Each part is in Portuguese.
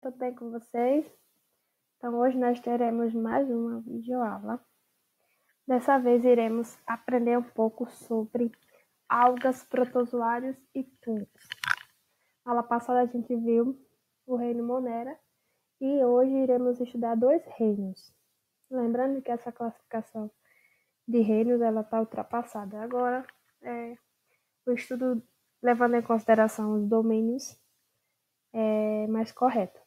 tudo bem com vocês? Então, hoje nós teremos mais uma videoaula. Dessa vez, iremos aprender um pouco sobre algas, protozoários e fungos. Na aula passada, a gente viu o reino Monera e hoje iremos estudar 2 reinos. Lembrando que essa classificação de reinos está ultrapassada. Agora, o estudo levando em consideração os domínios é mais correto.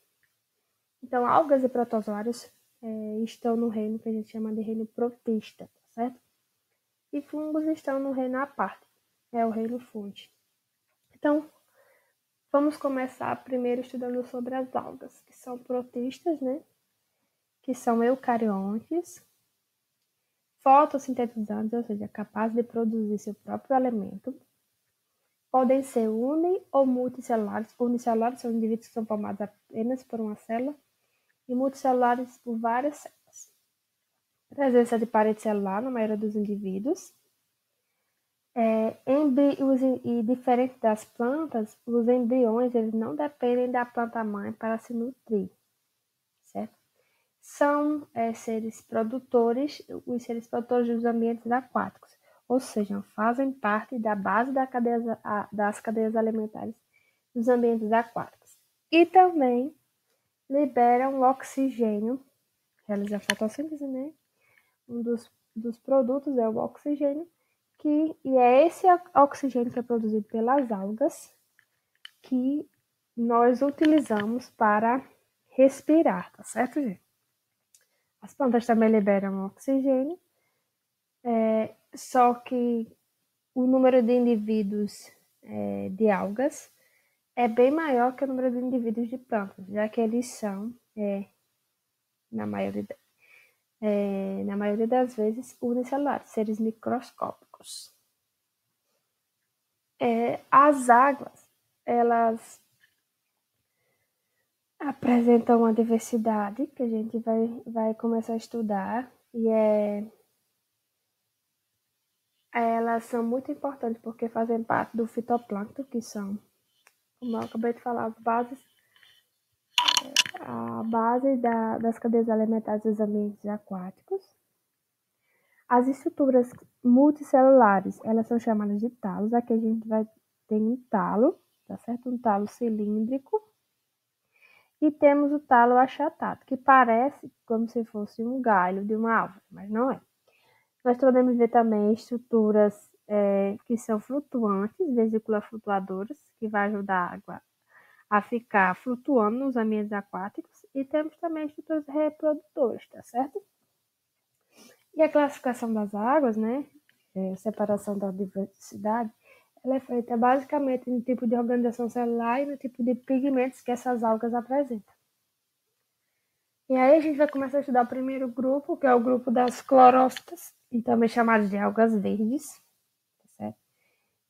Então, algas e protozoários estão no reino que a gente chama de reino protista, certo? E fungos estão no reino à parte, é o reino fungi. Então, vamos começar primeiro estudando sobre as algas, que são protistas, né? Que são eucariontes, fotossintetizantes, ou seja, capazes de produzir seu próprio alimento. Podem ser uni- ou multicelulares. Unicelulares são indivíduos que são formados apenas por uma célula, e multicelulares por várias células. Presença de parede celular na maioria dos indivíduos. E diferente das plantas, os embriões eles não dependem da planta-mãe para se nutrir, certo? São seres produtores, os seres produtores dos ambientes aquáticos, ou seja, fazem parte da base das cadeias alimentares dos ambientes aquáticos. E também liberam oxigênio, realizam fotossíntese, né? Um dos produtos é o oxigênio, e é esse oxigênio que é produzido pelas algas que nós utilizamos para respirar, tá certo, gente? As plantas também liberam oxigênio, só que o número de indivíduos de algas é bem maior que o número de indivíduos de plantas, já que eles são, na maioria das vezes, unicelulares, seres microscópicos. As águas, elas apresentam uma diversidade que a gente vai começar a estudar, e elas são muito importantes porque fazem parte do fitoplâncton, que são, como eu acabei de falar, a base das cadeias alimentares dos ambientes aquáticos. As estruturas multicelulares, elas são chamadas de talos. Aqui a gente vai ter um talo, tá certo? Um talo cilíndrico. E temos o talo achatado, que parece como se fosse um galho de uma árvore, mas não é. Nós podemos ver também estruturas que são flutuantes, vesículas flutuadoras, que vai ajudar a água a ficar flutuando nos ambientes aquáticos. E temos também estruturas reprodutoras, tá certo? E a classificação das águas, né? Separação da diversidade, ela é feita basicamente no tipo de organização celular e no tipo de pigmentos que essas algas apresentam. E aí a gente vai começar a estudar o primeiro grupo, que é o grupo das clorófitas, e também chamadas de algas verdes, certo?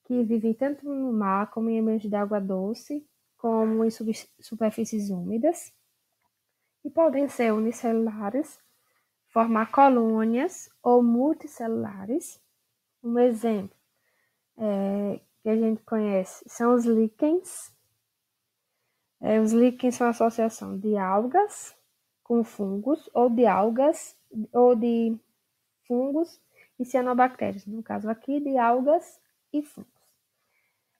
Que vivem tanto no mar como em ambientes de água doce, como em superfícies úmidas, e podem ser unicelulares, formar colônias ou multicelulares. Um exemplo que a gente conhece são os líquens. Os líquens são a associação de algas com fungos, ou de fungos e cianobactérias, no caso aqui de algas e fungos.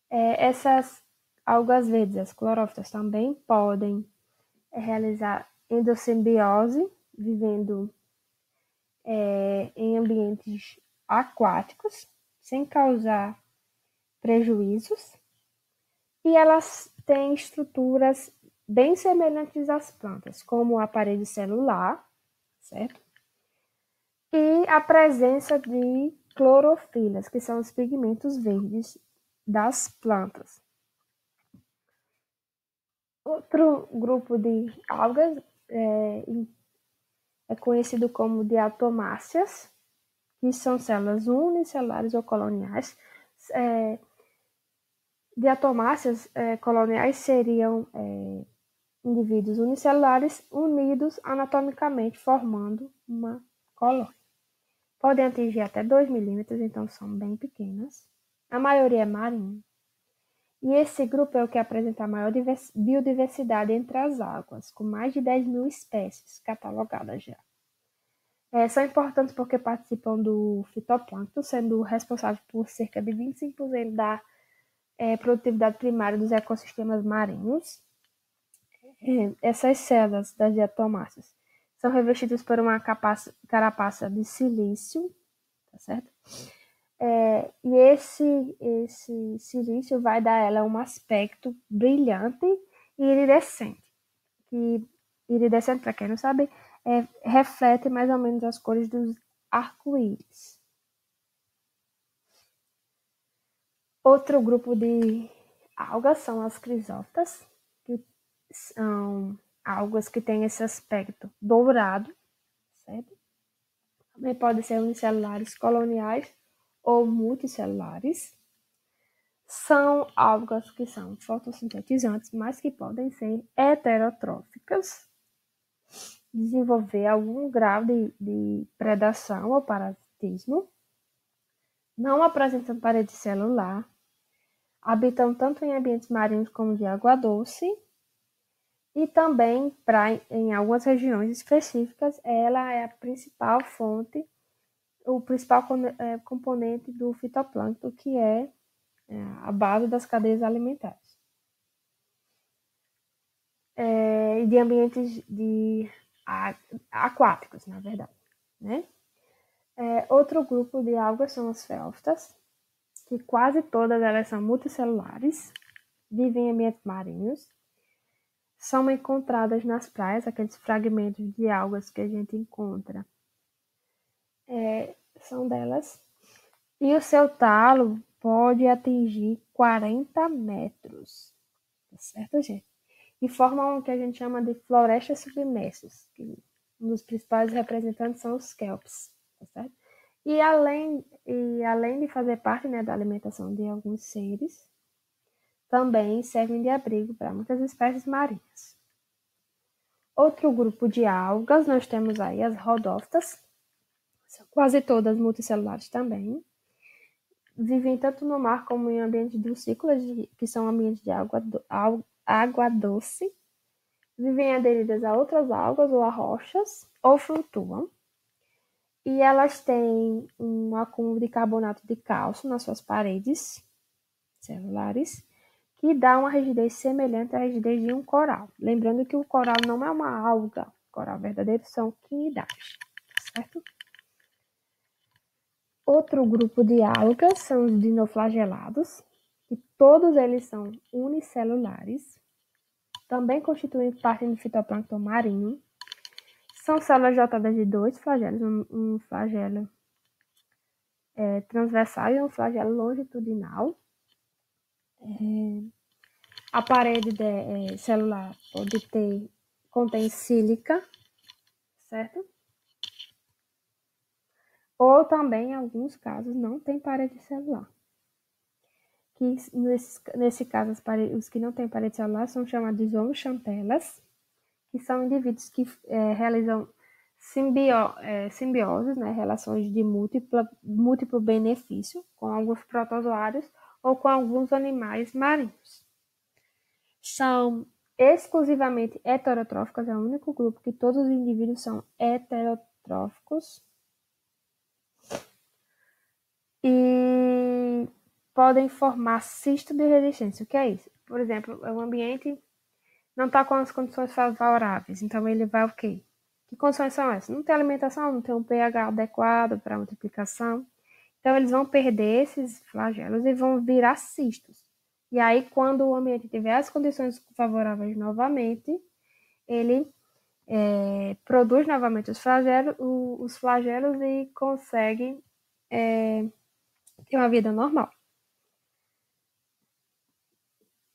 Essas algas verdes, as clorófitas, também podem realizar endossimbiose, vivendo em ambientes aquáticos, sem causar prejuízos, e elas têm estruturas bem semelhantes às plantas, como a parede celular, certo? E a presença de clorofilas, que são os pigmentos verdes das plantas. Outro grupo de algas é conhecido como diatomáceas, que são células unicelulares ou coloniais. Diatomáceas coloniais seriam indivíduos unicelulares unidos anatomicamente, formando uma colônia. Podem atingir até 2 milímetros, então são bem pequenas. A maioria é marinha. E esse grupo é o que apresenta a maior biodiversidade entre as águas, com mais de 10.000 espécies catalogadas já. São importantes porque participam do fitoplâncton, sendo responsáveis por cerca de 25% da produtividade primária dos ecossistemas marinhos. Essas células das diatomáceas são revestidas por uma carapaça de silício, tá certo? E esse silício vai dar a ela um aspecto brilhante e iridescente. Que iridescente, para quem não sabe, reflete mais ou menos as cores dos arco-íris. Outro grupo de algas são as crisófitas, que são algas que têm esse aspecto dourado, certo? Também podem ser unicelulares coloniais ou multicelulares. São algas que são fotossintetizantes, mas que podem ser heterotróficas, desenvolver algum grau de predação ou parasitismo, não apresentam parede celular, habitam tanto em ambientes marinhos como de água doce, e também, em algumas regiões específicas, ela é a principal fonte, o principal componente do fitoplâncton, que é a base das cadeias alimentares. E de ambientes aquáticos, na verdade, né? Outro grupo de algas são as féoftas, que quase todas elas são multicelulares, vivem em ambientes marinhos, são encontradas nas praias, aqueles fragmentos de algas que a gente encontra, são delas, e o seu talo pode atingir 40 metros, tá certo, gente? E formam o que a gente chama de florestas submersas, que um dos principais representantes são os kelps, tá certo? E além de fazer parte, né, da alimentação de alguns seres, também servem de abrigo para muitas espécies marinhas. Outro grupo de algas, nós temos aí as rodófitas, são quase todas multicelulares também, vivem tanto no mar como em ambientes dulcícolas, que são ambientes de água doce, vivem aderidas a outras algas ou a rochas, ou flutuam. E elas têm um acúmulo de carbonato de cálcio nas suas paredes celulares, que dá uma rigidez semelhante à rigidez de um coral. Lembrando que o coral não é uma alga, o coral verdadeiro são quinidários, certo? Outro grupo de algas são os dinoflagelados, que todos eles são unicelulares, também constituem parte do fitoplâncton marinho. São células dotadas de dois flagelos, um flagelo transversal e um flagelo longitudinal. A parede celular contém sílica, certo? Ou também, em alguns casos, não tem parede celular. Que, nesse caso, os que não têm parede celular são chamados de zooxantelas, que são indivíduos que realizam simbioses, né, relações de múltiplo benefício com alguns protozoários ou com alguns animais marinhos. São exclusivamente heterotróficas, é o único grupo que todos os indivíduos são heterotróficos e podem formar cisto de resistência. O que é isso? Por exemplo, o ambiente não está com as condições favoráveis, então ele vai o quê? Que condições são essas? Não tem alimentação, não tem um pH adequado para a multiplicação. Então, eles vão perder esses flagelos e vão virar cistos. E aí, quando o ambiente tiver as condições favoráveis novamente, ele produz novamente os flagelos e consegue ter uma vida normal.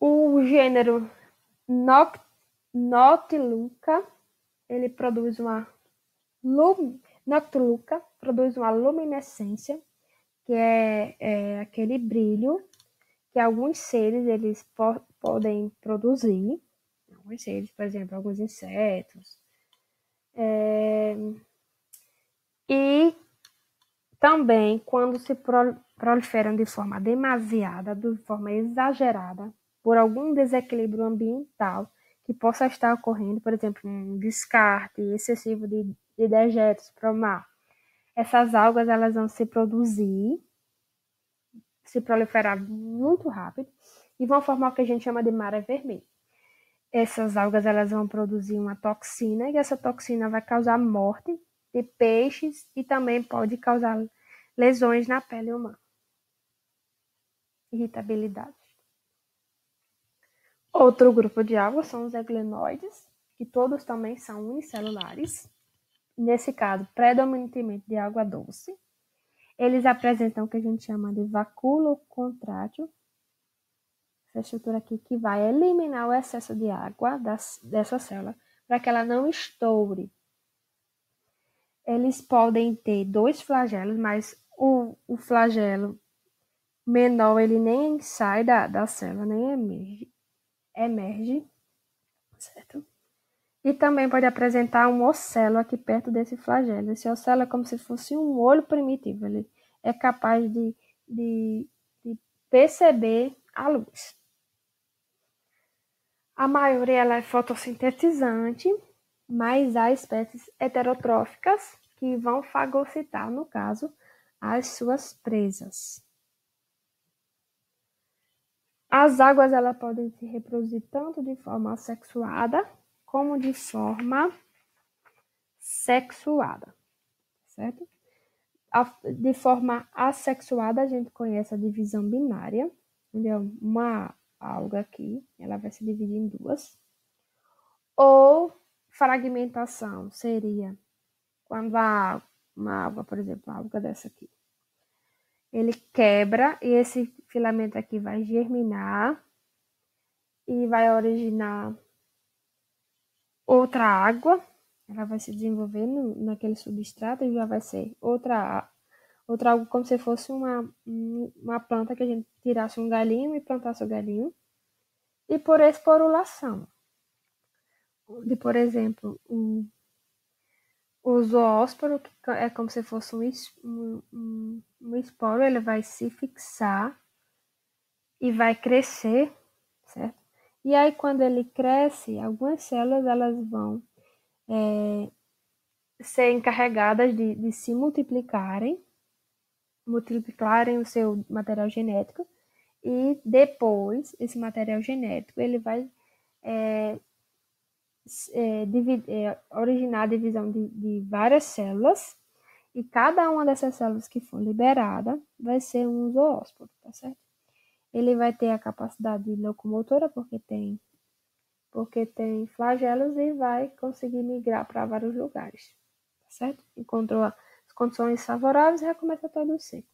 O gênero Noctiluca, ele produz uma Noctiluca produz uma luminescência, que é aquele brilho que alguns seres eles podem produzir. Alguns seres, por exemplo, alguns insetos. E também, quando se proliferam de forma demasiada, de forma exagerada, por algum desequilíbrio ambiental que possa estar ocorrendo, por exemplo, um descarte excessivo de dejetos para o mar. Essas algas elas vão se produzir, se proliferar muito rápido e vão formar o que a gente chama de maré vermelha. Essas algas elas vão produzir uma toxina e essa toxina vai causar morte de peixes e também pode causar lesões na pele humana. Irritabilidade. Outro grupo de algas são os eglenoides, que todos também são unicelulares. Nesse caso, predominantemente de água doce. Eles apresentam o que a gente chama de vacúolo contrátil, essa estrutura aqui que vai eliminar o excesso de água dessa célula para que ela não estoure. Eles podem ter 2 flagelos, mas o flagelo menor ele nem sai da célula, nem emerge, certo? E também pode apresentar um ocelo aqui perto desse flagelo. Esse ocelo é como se fosse um olho primitivo, ele é capaz de perceber a luz. A maioria ela é fotossintetizante, mas há espécies heterotróficas que vão fagocitar, no caso, as suas presas. As águas elas podem se reproduzir tanto de forma assexuada como de forma sexuada, certo? De forma assexuada, a gente conhece a divisão binária, onde é uma alga aqui, ela vai se dividir em 2. Ou fragmentação seria quando uma alga, por exemplo, uma alga dessa aqui, ele quebra e esse filamento aqui vai germinar e vai originar outra água, ela vai se desenvolver naquele substrato e já vai ser outra algo como se fosse uma planta que a gente tirasse um galinho e plantasse o galinho. E por esporulação, onde, por exemplo, o zoósporo, que é como se fosse um esporo, ele vai se fixar e vai crescer, certo? E aí, quando ele cresce, algumas células elas vão ser encarregadas de se multiplicarem o seu material genético e depois esse material genético ele vai originar a divisão de várias células e cada uma dessas células que for liberada vai ser um zoósporo, tá certo? Ele vai ter a capacidade locomotora porque tem flagelos e vai conseguir migrar para vários lugares, tá certo? Encontrou as condições favoráveis e recomeça todo o ciclo.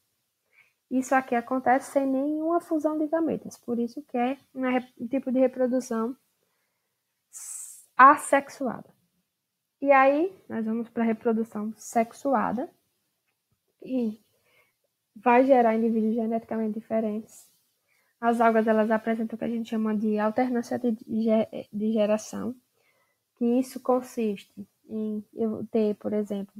Isso aqui acontece sem nenhuma fusão de gametas, por isso que é um tipo de reprodução assexuada. E aí, nós vamos para a reprodução sexuada, e vai gerar indivíduos geneticamente diferentes. As algas, elas apresentam o que a gente chama de alternância de geração, que isso consiste em eu ter, por exemplo,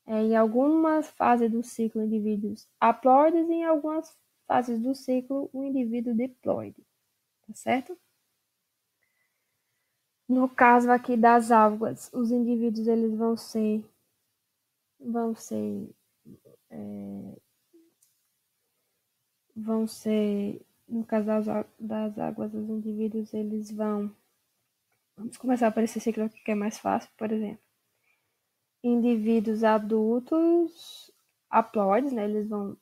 em algumas fases do ciclo, indivíduos haploides e em algumas fases do ciclo, um indivíduo diploide, tá certo? No caso aqui das algas, os indivíduos eles vão ser no caso das águas, os indivíduos eles vamos começar por esse ciclo aqui que é mais fácil, por exemplo, indivíduos adultos haploides, né, eles vão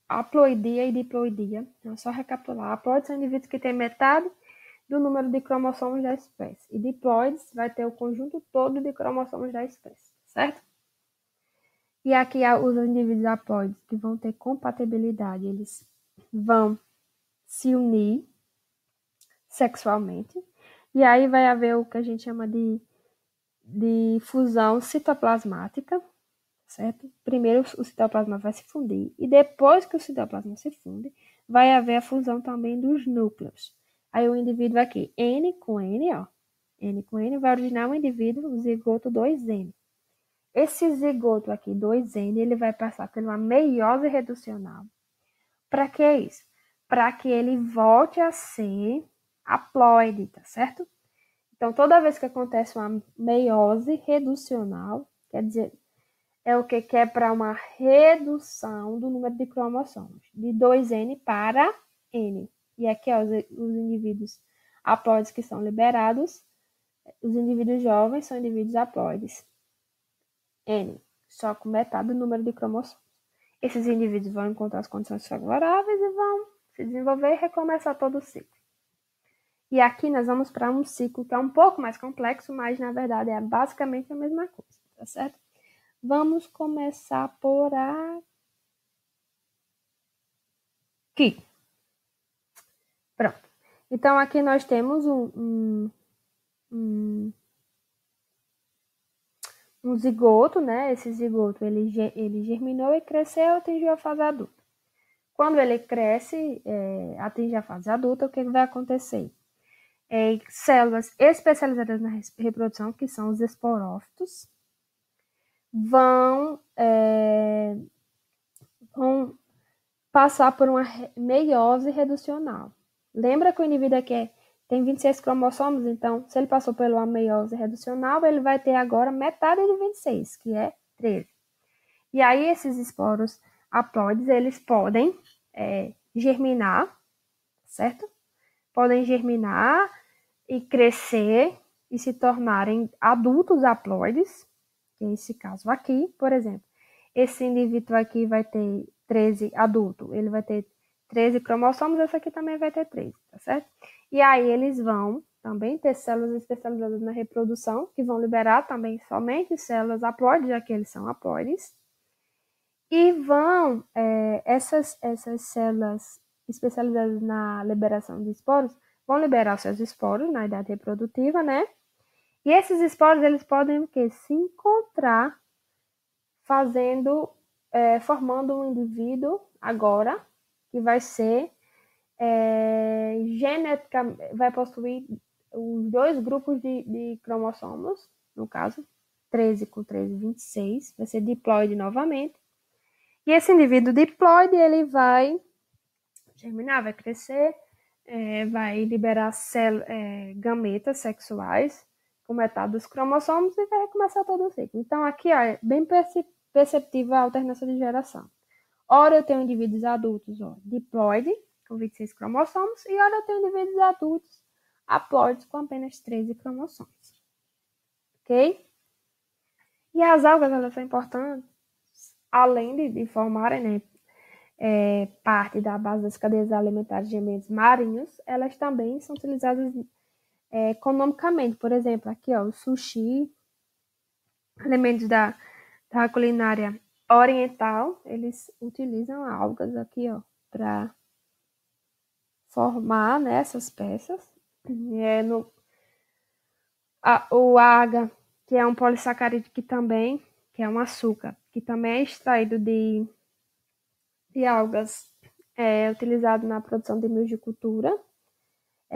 haploidia e diploidia, então só recapitular, haploides são indivíduos que têm metade do número de cromossomos da espécie, e diploides vai ter o conjunto todo de cromossomos da espécie, certo? E aqui os indivíduos haploides que vão ter compatibilidade, eles vão se unir sexualmente, e aí vai haver o que a gente chama de fusão citoplasmática, certo? Primeiro o citoplasma vai se fundir, e depois que o citoplasma se funde, vai haver a fusão também dos núcleos. Aí o indivíduo aqui, N com N, ó, N com N vai originar um indivíduo, o zigoto 2N. Esse zigoto aqui, 2N, ele vai passar por uma meiose reducional. Para que isso? para que ele volte a ser haploide, tá certo? Então, toda vez que acontece uma meiose reducional, quer dizer, é o que é para uma redução do número de cromossomos, de 2N para N. E aqui, ó, os indivíduos haploides que são liberados, os indivíduos jovens são indivíduos haploides. N, só com metade do número de cromossomos. Esses indivíduos vão encontrar as condições favoráveis e vão se desenvolver e recomeçar todo o ciclo. E aqui nós vamos para um ciclo que é um pouco mais complexo, mas na verdade é basicamente a mesma coisa, tá certo? Vamos começar por aqui. Pronto. Então aqui nós temos um zigoto, né? Esse zigoto ele germinou e cresceu, atingiu a fase adulta. Quando ele cresce, atinge a fase adulta, o que vai acontecer? Células especializadas na reprodução, que são os esporófitos, vão passar por uma meiose reducional. Lembra que o indivíduo aqui tem 26 cromossomos, então, se ele passou por uma meiose reducional, ele vai ter agora metade de 26, que é 13. E aí, esses esporos haploides, eles podem germinar, certo? Podem germinar e crescer e se tornarem adultos haploides, que é esse caso aqui, por exemplo. Esse indivíduo aqui vai ter 13 adulto, ele vai ter 13 cromossomos, esse aqui também vai ter 13, tá certo? E aí eles vão também ter células especializadas na reprodução, que vão liberar também somente células haploides, já que eles são haploides. E vão, essas células especializadas na liberação de esporos, vão liberar seus esporos na idade reprodutiva, né? E esses esporos, eles podem o quê? Se encontrar formando um indivíduo agora, que vai ser geneticamente, vai possuir os dois grupos de cromossomos, no caso, 13 com 13, 26, vai ser diploide novamente. E esse indivíduo diploide, ele vai germinar, vai crescer, vai liberar gametas sexuais com metade dos cromossomos e vai recomeçar todo o ciclo. Então, aqui ó, é bem perceptível a alternância de geração. Ora, eu tenho indivíduos adultos diploide, com 26 cromossomos, e ora, eu tenho indivíduos adultos haploides com apenas 13 cromossomos. Ok? E as algas, elas são importantes, além de formarem, né, parte da base das cadeias alimentares de ambientes marinhos, elas também são utilizadas economicamente. Por exemplo, aqui ó, o sushi, elementos da culinária oriental, eles utilizam algas aqui ó, para formar, né, essas peças. O AGA, que é um polissacarídeo que é um açúcar, que também é extraído de algas, utilizado na produção de meios de cultura,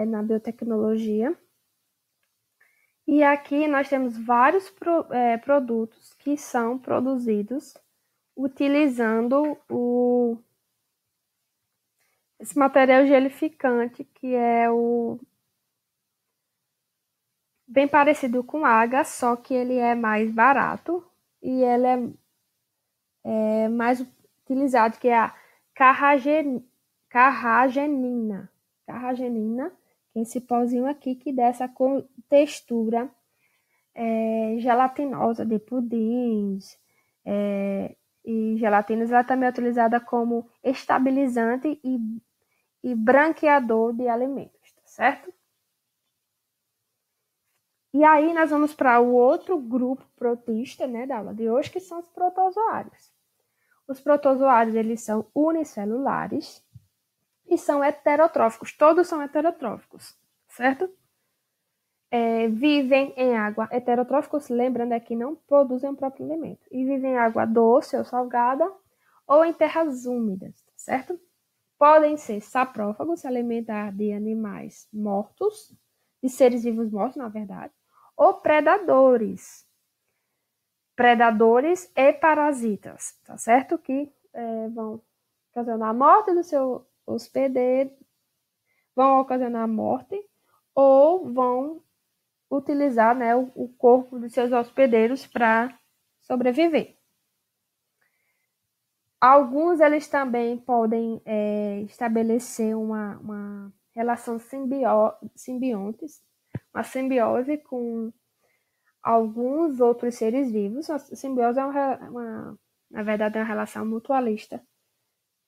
na biotecnologia. E aqui nós temos vários produtos que são produzidos utilizando esse material gelificante, que é bem parecido com água, só que ele é mais barato e ele é mais utilizado, que é a carragenina. Carragenina, que é esse pozinho aqui que dá essa textura gelatinosa de pudins e gelatinas. Ela também é utilizada como estabilizante e branqueador de alimentos, tá certo? E aí nós vamos para o outro grupo protista, né, da aula de hoje, que são os protozoários. Os protozoários, eles são unicelulares e são heterotróficos. Todos são heterotróficos, certo? Vivem em água. Heterotróficos, lembrando, que não produzem o próprio alimento. E vivem em água doce ou salgada ou em terras úmidas, certo? Podem ser saprófagos, se alimentar de animais mortos, de seres vivos mortos, na verdade, ou predadores. Predadores e parasitas, tá certo? Que vão ocasionar a morte do seu hospedeiros vão ocasionar a morte ou vão utilizar, né, o corpo de seus hospedeiros para sobreviver. Alguns eles também podem estabelecer uma relação simbionte, uma simbiose com alguns outros seres vivos. A simbiose na verdade, é uma relação mutualista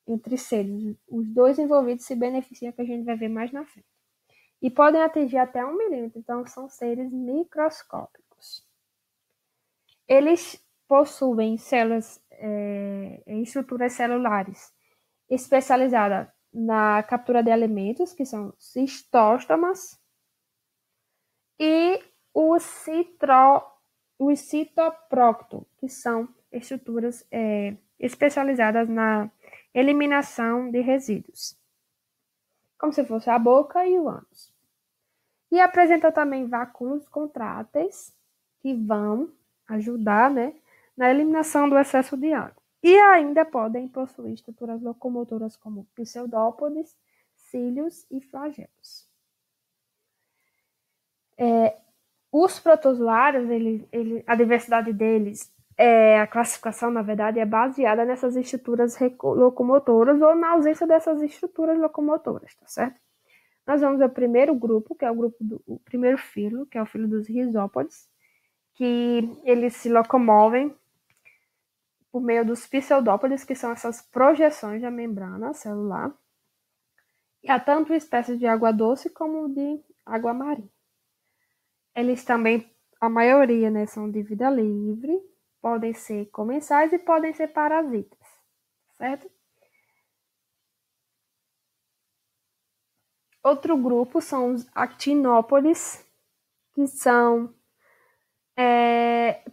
entre seres. Os dois envolvidos se beneficiam, que a gente vai ver mais na frente. E podem atingir até 1 milímetro, então são seres microscópicos. Eles possuem células em estruturas celulares especializadas na captura de alimentos, que são citostomos, e os citoprócton, que são estruturas especializadas na eliminação de resíduos, como se fosse a boca e o ânus. E apresenta também vacúolos contráteis, que vão ajudar, né, na eliminação do excesso de água. E ainda podem possuir estruturas locomotoras como pseudópodes, cílios e flagelos. Os protozoários, a diversidade deles, a classificação, na verdade, é baseada nessas estruturas locomotoras ou na ausência dessas estruturas locomotoras, tá certo? Nós vamos ao primeiro grupo, que é o primeiro filo, que é o filo dos risópodes, que eles se locomovem por meio dos pseudópodes, que são essas projeções da membrana celular. E há tanto espécies de água doce como de água marinha. Eles também, a maioria, né, são de vida livre, podem ser comensais e podem ser parasitas, certo? Outro grupo são os actinópodes, que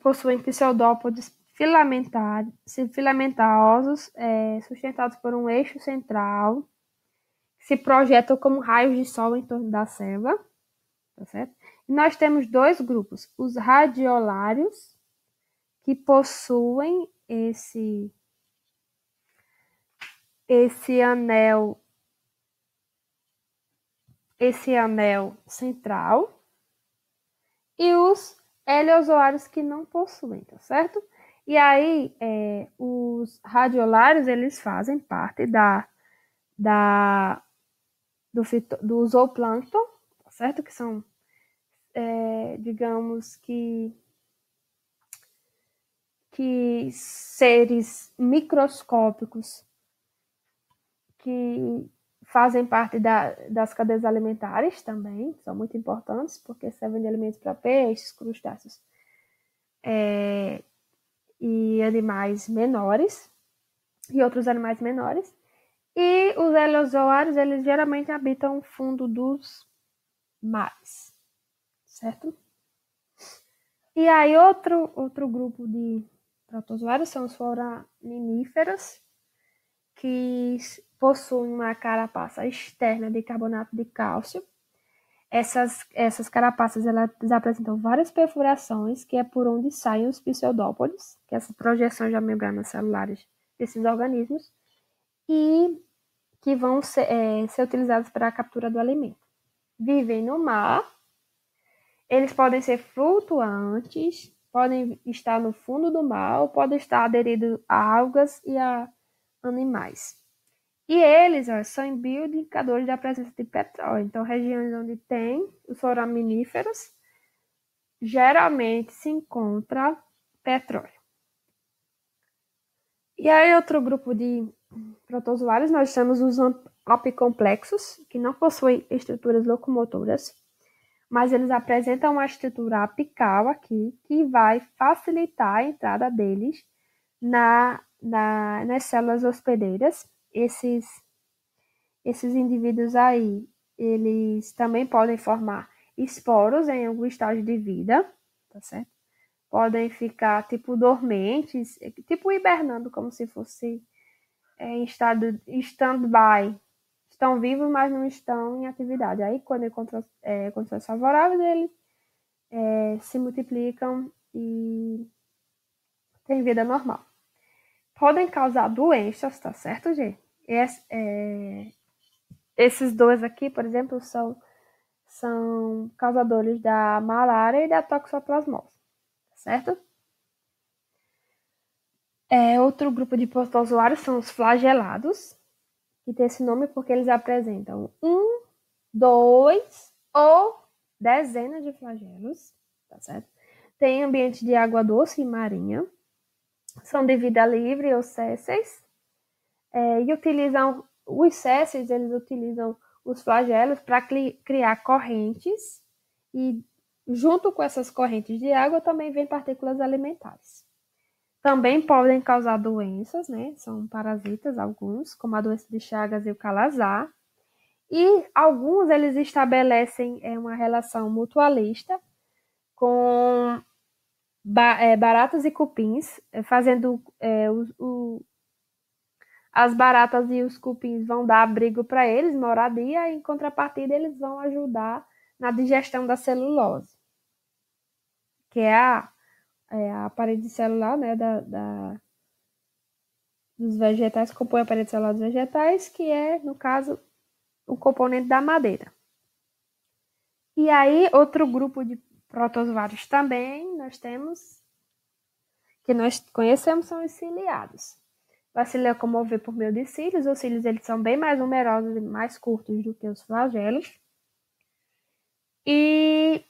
possuem pseudópodes filamentosos, sustentados por um eixo central, que se projetam como raios de sol em torno da célula, tá certo? E nós temos 2 grupos, os radiolários, que possuem esse anel central, e os heliozoários, que não possuem, tá certo? E aí, os radiolários, eles fazem parte do zooplâncton, tá certo? Que são, digamos que seres microscópicos que fazem parte das cadeias alimentares também, são muito importantes, porque servem de alimentos para peixes, crustáceos e animais menores, e outros animais menores. E os heliozoários, eles geralmente habitam o fundo dos mares, certo? E aí outro grupo de protozoários são os foraminíferos, que possuem uma carapaça externa de carbonato de cálcio. Essas carapaças, elas apresentam várias perfurações, que é por onde saem os pseudópodes, que é essas projeções das membranas celulares desses organismos, e que vão ser utilizados para a captura do alimento. Vivem no mar, eles podem ser flutuantes, podem estar no fundo do mar, ou podem estar aderidos a algas e a animais. E eles são bioindicadores da presença de petróleo. Então, regiões onde tem os foraminíferos, geralmente se encontra petróleo. E aí, outro grupo de protozoários, nós temos os apicomplexos, que não possuem estruturas locomotoras, mas eles apresentam uma estrutura apical aqui, que vai facilitar a entrada deles nas células hospedeiras. Esses indivíduos aí, eles também podem formar esporos em algum estágio de vida, tá certo? Podem ficar, tipo, dormentes, tipo hibernando, como se fosse em estado stand-by. Estão vivos, mas não estão em atividade. Aí, quando encontram condições favoráveis, eles se multiplicam e têm vida normal. Podem causar doenças, tá certo, gente? Esses dois aqui, por exemplo, são causadores da malária e da toxoplasmose, certo? Outro grupo de protozoários são os flagelados, que tem esse nome porque eles apresentam 2 ou dezenas de flagelos, tá certo? Tem ambiente de água doce e marinha, são de vida livre ou sésseis, e utilizam os sésseis, eles utilizam os flagelos para criar correntes, e junto com essas correntes de água também vem partículas alimentares. Também podem causar doenças, né? São parasitas alguns, como a doença de Chagas e o calazar. E alguns eles estabelecem uma relação mutualista com baratas e cupins, fazendo as baratas e os cupins vão dar abrigo para eles, moradia, e em contrapartida eles vão ajudar na digestão da celulose, que é a parede celular, né, dos vegetais, que compõe a parede celular dos vegetais, que é, no caso, o componente da madeira. E aí, outro grupo de protozoários também nós temos, que nós conhecemos, são os ciliados. Vai se locomover por meio de cílios. Os cílios eles são bem mais numerosos e mais curtos do que os flagelos. E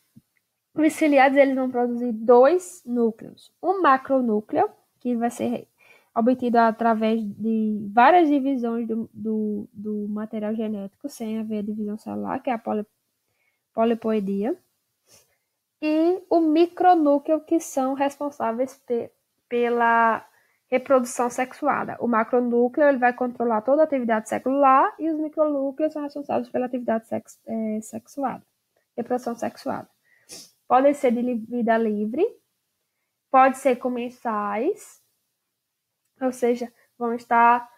os ciliados eles vão produzir 2 núcleos. Um macronúcleo, que vai ser obtido através de várias divisões do material genético, sem haver divisão celular, que é a polipoidia. E o micronúcleo, que são responsáveis pela reprodução sexuada. O macronúcleo ele vai controlar toda a atividade celular e os micronúcleos são responsáveis pela atividade sexuada, reprodução sexuada. Podem ser de vida livre, pode ser comensais, ou seja, vão estar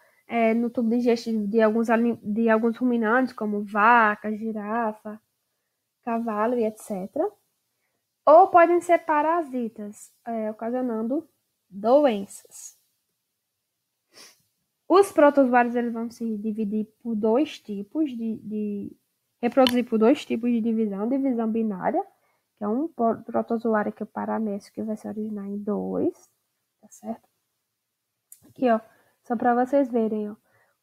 no tubo digestivo de alguns ruminantes, como vaca, girafa, cavalo e etc. Ou podem ser parasitas, ocasionando doenças. Os protozoários eles vão se dividir por 2 tipos reproduzir por 2 tipos de divisão binária, que é um protozoário que é o paramécio, que vai se originar em 2, tá certo? Aqui, ó, só para vocês verem, ó,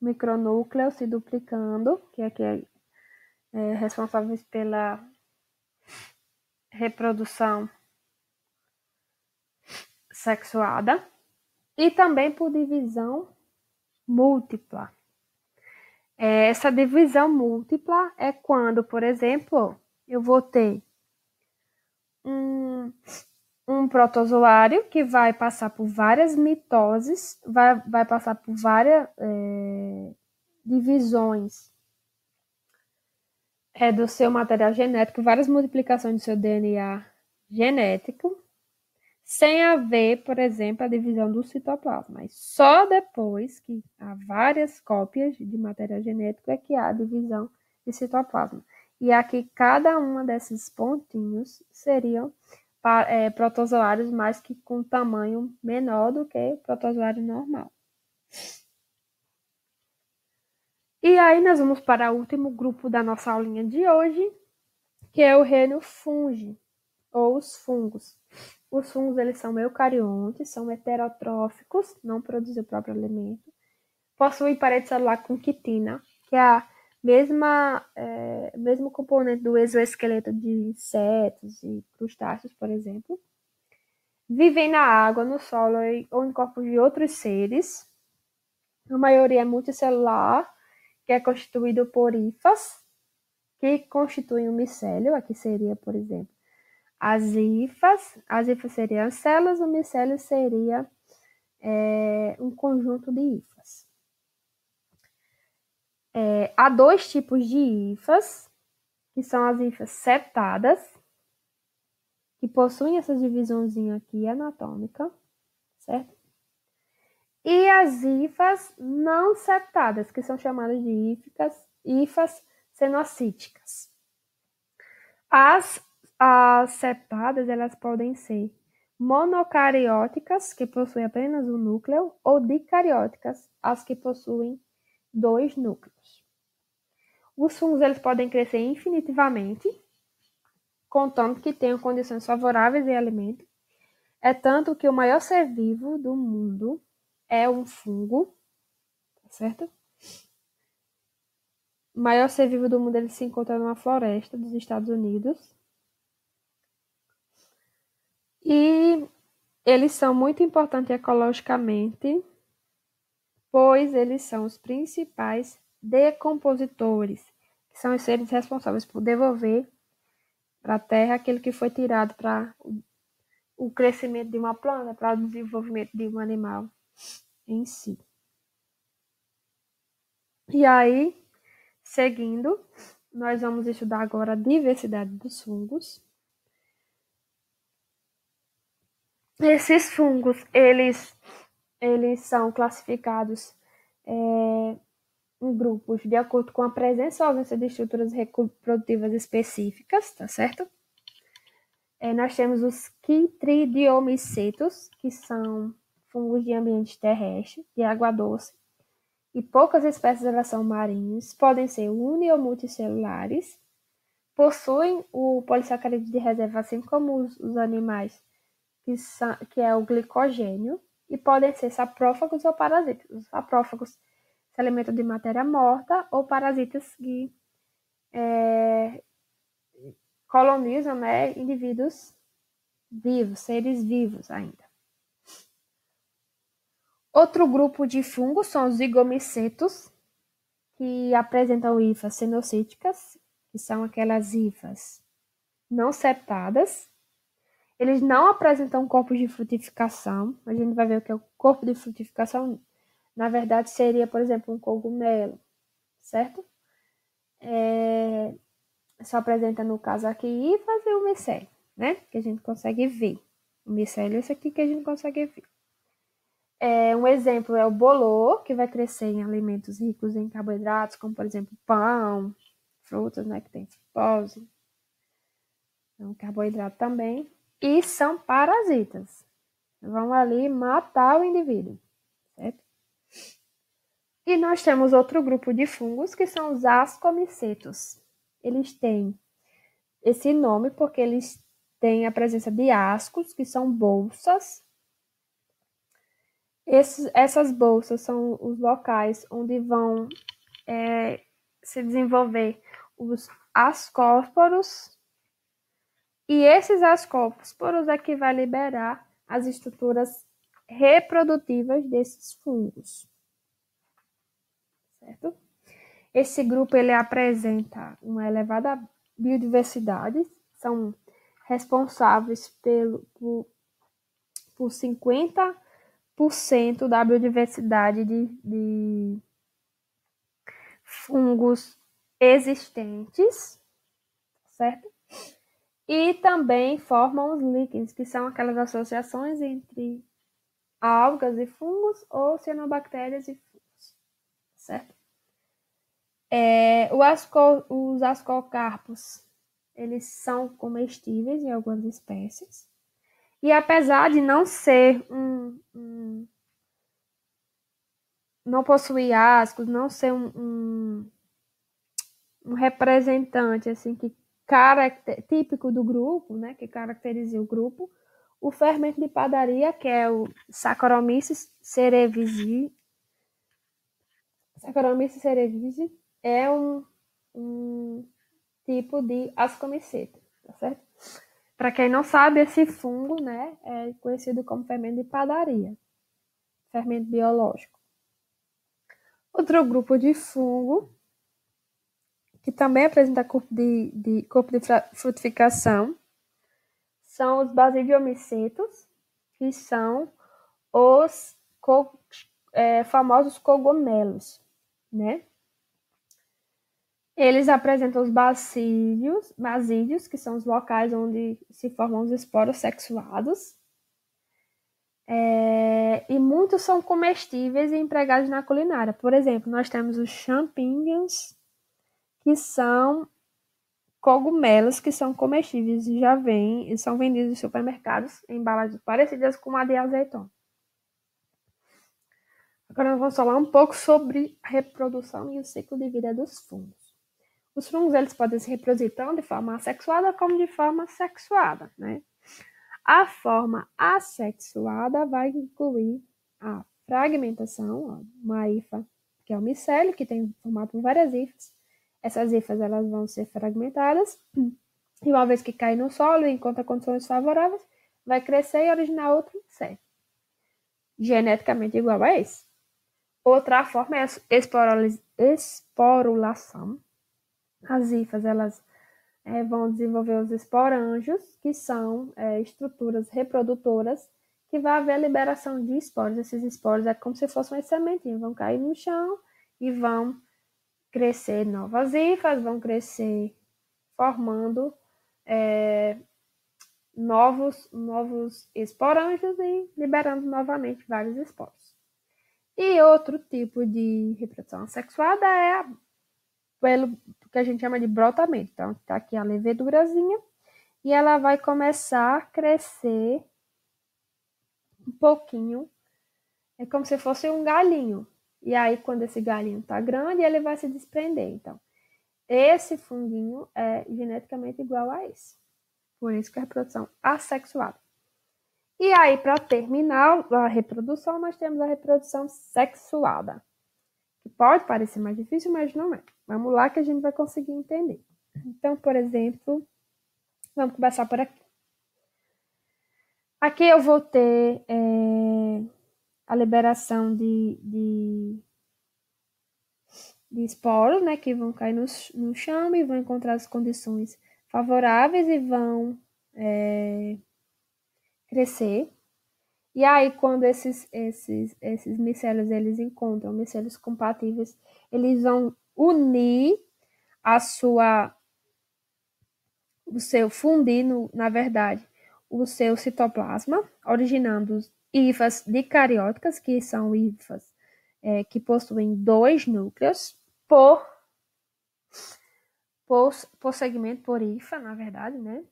o micronúcleo se duplicando, que aqui é responsável pela reprodução sexuada, e também por divisão múltipla. Essa divisão múltipla é quando, por exemplo, eu vou ter um protozoário que vai passar por várias mitoses, vai passar por várias divisões do seu material genético, várias multiplicações do seu DNA genético, sem haver, por exemplo, a divisão do citoplasma. Mas só depois que há várias cópias de material genético é que há a divisão de citoplasma. E aqui, cada uma desses pontinhos seriam protozoários, mas que com tamanho menor do que o protozoário normal. E aí, nós vamos para o último grupo da nossa aulinha de hoje, que é o reino fungi, ou os fungos. Os fungos, eles são eucariontes, são heterotróficos, não produzem o próprio alimento, possuem parede celular com quitina, que é a mesmo componente do exoesqueleto de insetos e crustáceos, por exemplo. Vivem na água, no solo ou em corpos de outros seres. A maioria é multicelular, que é constituído por hifas, que constituem um micélio. Aqui seria, por exemplo, as hifas seriam as células, o micélio seria um conjunto de hifas. Há 2 tipos de hifas, que são as hifas septadas, que possuem essa divisãozinha aqui anatômica, certo? E as hifas não septadas, que são chamadas de hifas cenocíticas. As septadas, elas podem ser monocarióticas, que possuem apenas um núcleo, ou dicarióticas, as que possuem 2 núcleos. Os fungos eles podem crescer infinitivamente, contanto que tenham condições favoráveis de alimento. É tanto que o maior ser vivo do mundo é um fungo, certo? O maior ser vivo do mundo ele se encontra numa floresta dos Estados Unidos. E eles são muito importantes ecologicamente, pois eles são os principais decompositores, que são os seres responsáveis por devolver para a terra aquilo que foi tirado para o crescimento de uma planta, para o desenvolvimento de um animal em si. E aí, seguindo, nós vamos estudar agora a diversidade dos fungos. Esses fungos, eles são classificados em grupos de acordo com a presença ou ausência de estruturas reprodutivas específicas, tá certo? Nós temos os quitridiomicetos, que são fungos de ambiente terrestre, de água doce, e poucas espécies elas são marinhas, podem ser uni ou multicelulares, possuem o polissacarídeo de reserva, assim como os animais, que é o glicogênio, e podem ser saprófagos ou parasitas. Os saprófagos se alimentam de matéria morta ou parasitas que colonizam, né, indivíduos vivos, seres vivos ainda. Outro grupo de fungos são os zigomicetos, que apresentam hifas cenocíticas, que são aquelas hifas não septadas. Eles não apresentam corpos de frutificação. A gente vai ver o que é o corpo de frutificação. Na verdade, seria, por exemplo, um cogumelo, certo? Só apresenta, no caso aqui, hifas e o micélio, né? Que a gente consegue ver. O micélio é esse aqui que a gente consegue ver. Um exemplo é o bolor, que vai crescer em alimentos ricos em carboidratos, como, por exemplo, pão, frutas, né? Que tem frutose. É um carboidrato também. E são parasitas. Vão ali matar o indivíduo, certo? E nós temos outro grupo de fungos, que são os ascomicetos. Eles têm esse nome porque eles têm a presença de ascos, que são bolsas. Essas bolsas são os locais onde vão se desenvolver os ascósporos. E esses ascósporos é que vai liberar as estruturas reprodutivas desses fungos, certo? Esse grupo ele apresenta uma elevada biodiversidade, são responsáveis por 50% da biodiversidade de fungos existentes, certo? E também formam os líquens, que são aquelas associações entre algas e fungos ou cianobactérias e fungos, certo? Os ascocarpos, eles são comestíveis em algumas espécies. E apesar de não ser não possuir ascos, não ser um representante assim que típico do grupo, né, que caracteriza o grupo, o fermento de padaria, que é o Saccharomyces cerevisiae, é um tipo de ascomiceto, tá certo? Para quem não sabe, esse fungo, né, é conhecido como fermento de padaria, fermento biológico. Outro grupo de fungo, que também apresenta corpo de frutificação, são os basidiomicetos, que são os famosos cogumelos, né? Eles apresentam os basídeos, que são os locais onde se formam os esporos sexuados. E muitos são comestíveis e empregados na culinária. Por exemplo, nós temos os champignons, que são cogumelos que são comestíveis e são vendidos em supermercados em embalagens parecidas com a de azeitona. Agora nós vamos falar um pouco sobre a reprodução e o ciclo de vida dos fungos. Os fungos eles podem se reproduzir tanto de forma assexuada como de forma sexuada, né? A forma assexuada vai incluir a fragmentação, ó, uma hifa, que é o micélio, que tem formado por várias hifas. Essas hifas elas vão ser fragmentadas e uma vez que cai no solo e encontra condições favoráveis, vai crescer e originar outro micélio, geneticamente igual a esse. Outra forma é a esporulação. As hifas elas vão desenvolver os esporângios, que são estruturas reprodutoras, que vai haver a liberação de esporos. Esses esporos é como se fossem umas sementinhas, vão cair no chão e vão crescer novas hifas, vão crescer formando novos esporângios e liberando novamente vários esporos. E outro tipo de reprodução assexuada é pelo que a gente chama de brotamento. Então, tá aqui a levedurazinha e ela vai começar a crescer um pouquinho, é como se fosse um galinho. E aí, quando esse galinho tá grande, ele vai se desprender. Então, esse funguinho é geneticamente igual a esse. Por isso que é a reprodução assexuada. E aí, para terminar a reprodução, nós temos a reprodução sexuada. Que pode parecer mais difícil, mas não é. Vamos lá que a gente vai conseguir entender. Então, por exemplo, vamos começar por aqui. Aqui eu vou ter a liberação de esporos, né, que vão cair no chão e vão encontrar as condições favoráveis e vão crescer. E aí, quando esses micélios eles encontram micélios compatíveis, eles vão unir fundir, na verdade, o seu citoplasma, originando hifas dicarióticas, que são hifas que possuem 2 núcleos por segmento, por hifa, na verdade, né?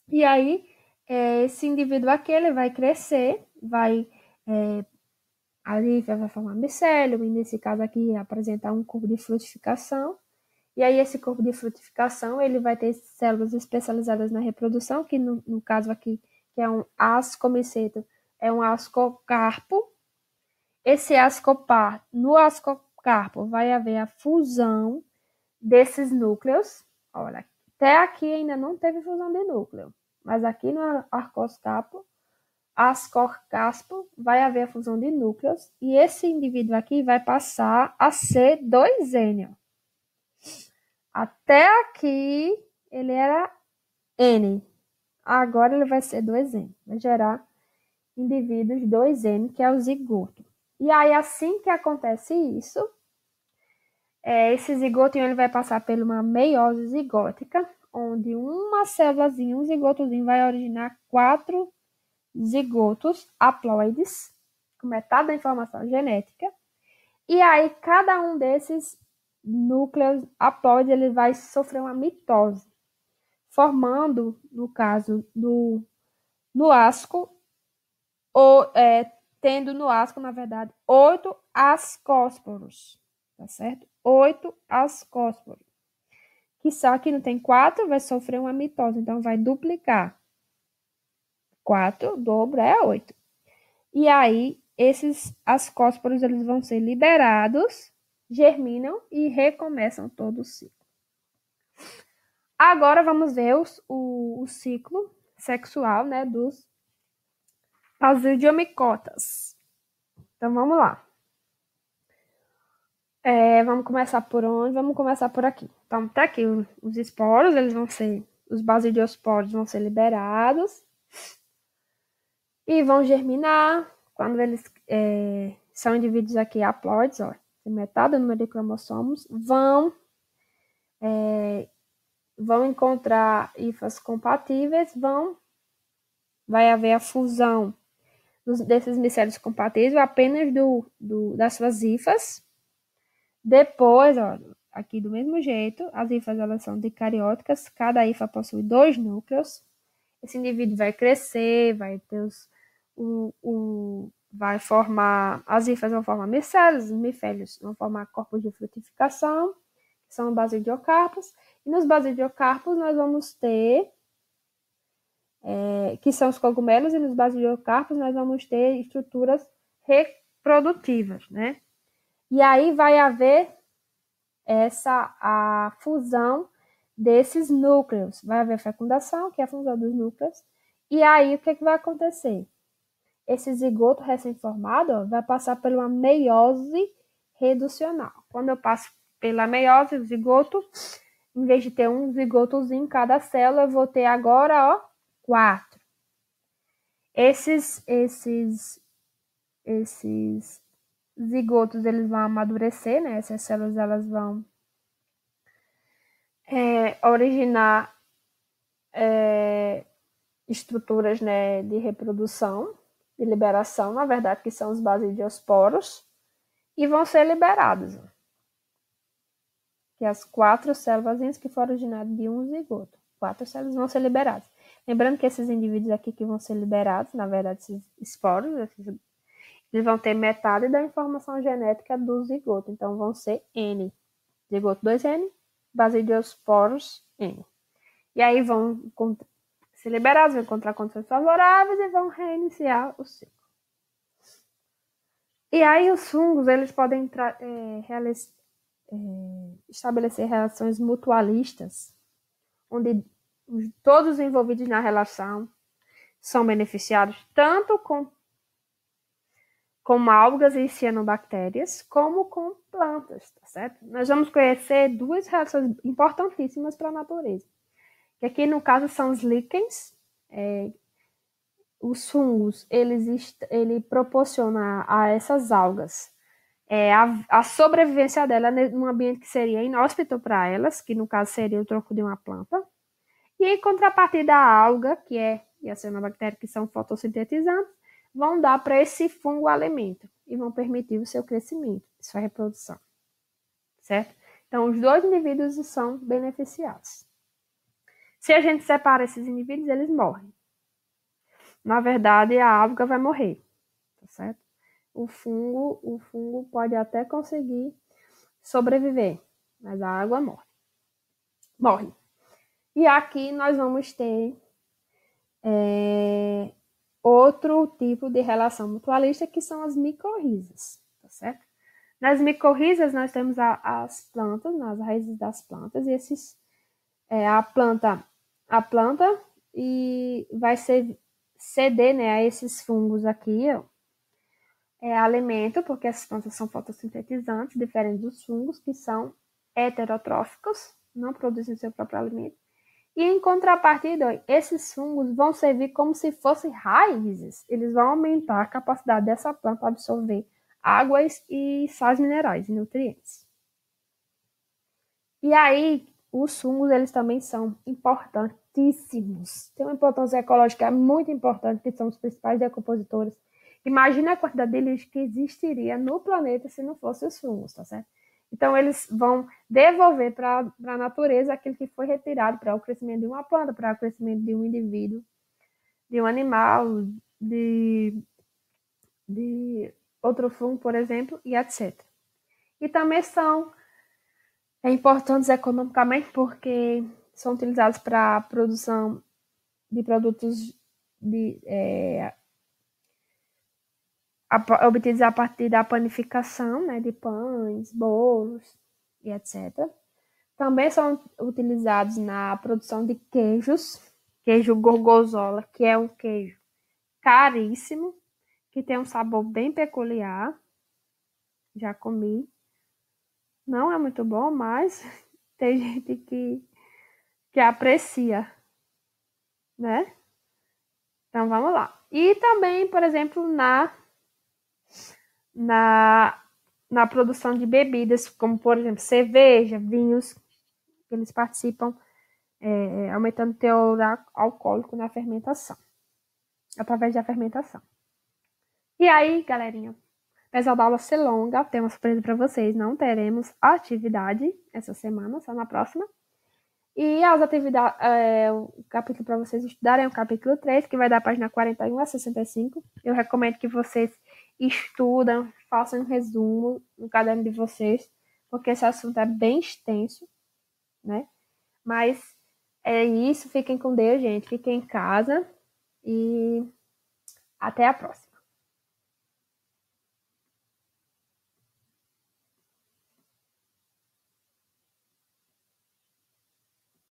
E aí, esse indivíduo aqui, ele vai crescer, a hifa vai formar micélio, e nesse caso aqui, apresentar um corpo de frutificação. E aí, esse corpo de frutificação, ele vai ter células especializadas na reprodução, que no caso aqui, que é um ascomiceto, é um ascocarpo. Esse no ascocarpo vai haver a fusão desses núcleos. Olha, até aqui ainda não teve fusão de núcleo, mas aqui no ascocarpo vai haver a fusão de núcleos, e esse indivíduo aqui vai passar a ser 2N. Até aqui ele era N. Agora ele vai ser 2N. Vai gerar indivíduos 2N, que é o zigoto. E aí, assim que acontece isso, esse zigotinho ele vai passar por uma meiose zigótica, onde uma célulazinha, um zigotozinho, vai originar 4 zigotos haploides, com metade da informação genética. E aí, cada um desses núcleos haploides ele vai sofrer uma mitose, formando, no caso, no asco, tendo no asco, na verdade, 8 ascósporos, tá certo? 8 ascósporos. Que só que não tem 4, vai sofrer uma mitose, então vai duplicar. 4, dobro é 8. E aí, esses ascósporos, eles vão ser liberados, germinam e recomeçam todo o ciclo. Agora, vamos ver o ciclo sexual, né, dos basidiomicotas. Então, vamos lá. Vamos começar por onde? Vamos começar por aqui. Então, tá aqui os esporos, os basidiosporos vão ser liberados e vão germinar. Quando eles são indivíduos aqui haploides, ó, metade do número de cromossomos, vão encontrar hifas compatíveis, vai haver a fusão desses micélios compatíveis apenas das suas hifas. Depois, ó, aqui do mesmo jeito, as hifas elas são dicarióticas, cada hifa possui 2 núcleos. Esse indivíduo vai crescer, vai ter vai formar, as hifas vão formar micélios, os micélios vão formar corpos de frutificação, que são basidiocarpos, e nos basidiocarpos nós vamos ter, que são os cogumelos, e nos basidiocarpos nós vamos ter estruturas reprodutivas, né? E aí vai haver a fusão desses núcleos. Vai haver fecundação, que é a fusão dos núcleos, e aí o que vai acontecer? Esse zigoto recém-formado vai passar por uma meiose reducional. Quando eu passo pela meiose, o zigoto, em vez de ter um zigotozinho em cada célula, eu vou ter agora, 4. Esses zigotos, eles vão amadurecer, né? Essas células, elas vão originar estruturas, né, de reprodução, de liberação, na verdade, que são os basidiosporos, e vão ser liberados. Que as 4 células que foram originadas de um zigoto. 4 células vão ser liberadas. Lembrando que esses indivíduos aqui que vão ser liberados, na verdade, esses esporos, eles vão ter metade da informação genética do zigoto. Então, vão ser N. Zigoto 2N, basidiosporos N. E aí vão ser liberados, vão encontrar condições favoráveis e vão reiniciar o ciclo. E aí os fungos, eles podem estabelecer relações mutualistas, onde todos os envolvidos na relação são beneficiados tanto com algas e cianobactérias, como com plantas, tá certo? Nós vamos conhecer 2 relações importantíssimas para a natureza. Que aqui, no caso, são os líquens. Os fungos, ele proporciona a essas algas a sobrevivência dela num ambiente que seria inóspito para elas, que no caso seria o tronco de uma planta. E em contrapartida, a alga, e a cianobactéria, que são fotossintetizantes, vão dar para esse fungo alimento e vão permitir o seu crescimento, sua reprodução, certo? Então, os 2 indivíduos são beneficiados. Se a gente separa esses indivíduos, eles morrem. Na verdade, a alga vai morrer, tá certo? O fungo pode até conseguir sobreviver, mas a água morre. E aqui nós vamos ter outro tipo de relação mutualista, que são as micorrizas, tá certo? Nas micorrizas nós temos as plantas, nas raízes das plantas, e a planta e vai ceder, né, a esses fungos aqui, alimento, porque as plantas são fotossintetizantes, diferente dos fungos, que são heterotróficos, não produzem seu próprio alimento. E em contrapartida, esses fungos vão servir como se fossem raízes. Eles vão aumentar a capacidade dessa planta absorver águas e sais minerais e nutrientes. E aí, os fungos, eles também são importantíssimos. Tem uma importância ecológica muito importante, que são os principais decompositores. Imagina a quantidade deles que existiria no planeta se não fossem os fungos, tá certo? Então, eles vão devolver para a natureza aquilo que foi retirado para o crescimento de uma planta, para o crescimento de um indivíduo, de um animal, de outro fungo, por exemplo, e etc. E também são importantes economicamente porque são utilizados para a produção de produtos obtidos a partir da panificação, né, de pães, bolos e etc. Também são utilizados na produção de queijos, queijo gorgonzola, que é um queijo caríssimo, que tem um sabor bem peculiar. Já comi. Não é muito bom, mas tem gente que aprecia, né? Então, vamos lá. E também, por exemplo, na produção de bebidas, como, por exemplo, cerveja, vinhos, eles participam aumentando o teor alcoólico na fermentação, através da fermentação. E aí, galerinha, apesar da aula ser longa, tem uma surpresa para vocês, não teremos atividade essa semana, só na próxima. E as atividades, o capítulo para vocês estudarem é o capítulo 3, que vai da página 41 a 65. Eu recomendo que vocês estudem, façam um resumo no caderno de vocês, porque esse assunto é bem extenso, né? Mas é isso, fiquem com Deus, gente. Fiquem em casa e até a próxima.